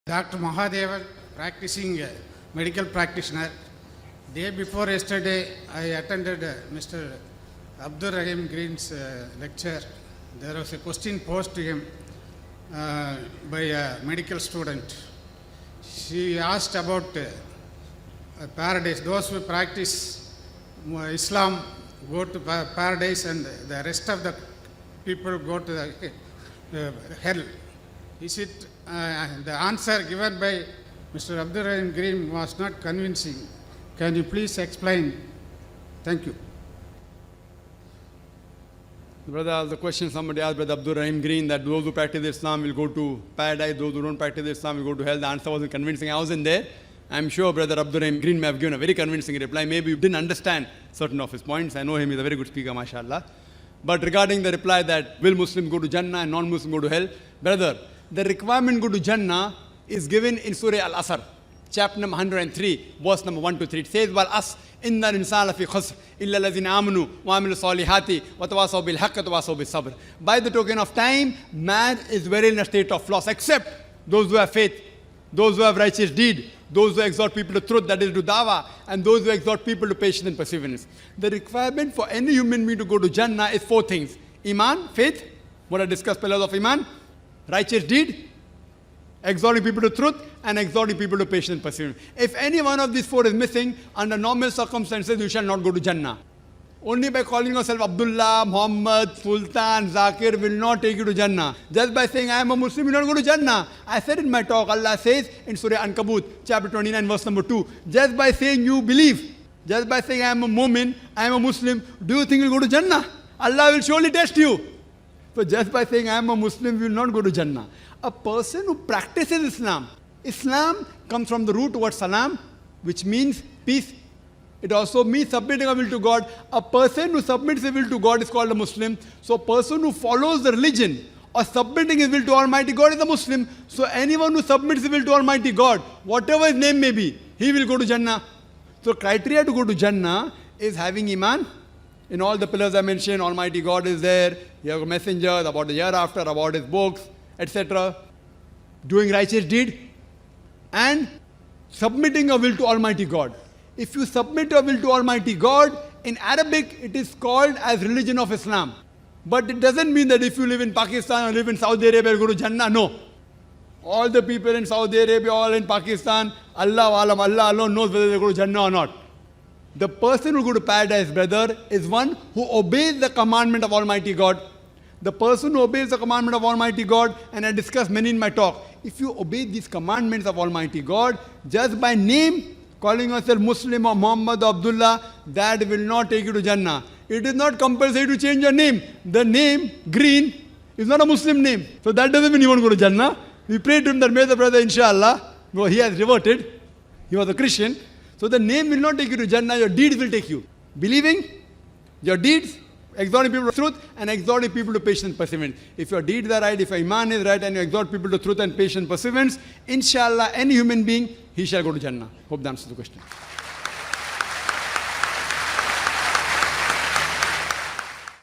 Dr. Mahadevan, practicing medical practitioner. Day before yesterday, I attended Mr. Abdul Rahim Green's lecture. There was a question posed to him by a medical student. She asked about paradise. Those who practice Islam go to paradise and the rest of the people go to the hell. Is it the answer given by Mr. Abdul Rahim Green was not convincing. Can you please explain? Thank you. Brother, the question somebody asked Brother Abdul Rahim Green that those who practice Islam will go to paradise, those who don't practice Islam will go to hell. The answer wasn't convincing. I wasn't there. I'm sure Brother Abdul Rahim Green may have given a very convincing reply. Maybe you didn't understand certain of his points. I know him, he's a very good speaker, mashallah. But regarding the reply that will Muslim go to Jannah and non-Muslim go to hell, brother, the requirement go to Jannah is given in Surah Al-Asr, chapter number 103, verse number 1 to 3. It says, "Wal as inna al-insana fi khusr illa allazina amanu wa amilu salihati wa tawasaw bil haqq wa tawasaw bis sabr." By the token of time, man is very in a state of loss, except those who have faith, those who have righteous deed, those who exhort people to truth, that is to dawah, and those who exhort people to patience and perseverance. The requirement for any human being to go to Jannah is 4 things. Iman, faith, what I discussed, pillars of Iman, righteous deed, exhorting people to truth, and exhorting people to patience and perseverance. If any one of these 4 is missing, under normal circumstances, you shall not go to Jannah. Only by calling yourself Abdullah, Muhammad, Sultan, Zakir will not take you to Jannah. Just by saying, I am a Muslim, you will not go to Jannah. I said in my talk, Allah says in Surah Ankabut, chapter 29, verse number 2, just by saying you believe, just by saying I am a Mu'min, I am a Muslim, do you think you will go to Jannah? Allah will surely test you. So just by saying I am a Muslim, you will not go to Jannah. A person who practices Islam, Islam comes from the root word salam, which means peace. It also means submitting a will to God. A person who submits a will to God is called a Muslim. So a person who follows the religion or submitting his will to Almighty God is a Muslim. So anyone who submits his will to Almighty God, whatever his name may be, he will go to Jannah. So criteria to go to Jannah is having Iman. In all the pillars I mentioned, Almighty God is there. You have messengers about the hereafter, about his books, etc. Doing righteous deed and submitting a will to Almighty God. If you submit your will to Almighty God, in Arabic it is called as religion of Islam. But it doesn't mean that if you live in Pakistan or live in Saudi Arabia, you go to Jannah. No. All the people in Saudi Arabia, all in Pakistan, Allah alone knows whether they go to Jannah or not. The person who go to paradise, brother, is one who obeys the commandment of Almighty God. The person who obeys the commandment of Almighty God, and I discussed many in my talk, if you obey these commandments of Almighty God, just by name, calling yourself Muslim or Muhammad or Abdullah, that will not take you to Jannah. It is not compulsory to change your name. The name, Green, is not a Muslim name. So that doesn't mean you won't go to Jannah. We pray to him that may the brother, inshallah, no, he has reverted. He was a Christian. So the name will not take you to Jannah, your deeds will take you. Believing, your deeds, exhorting people to truth, and exhorting people to patience and perseverance. If your deeds are right, if your Iman is right, and you exhort people to truth and patience and perseverance, inshallah, any human being, he shall go to Jannah. Hope that answers the question.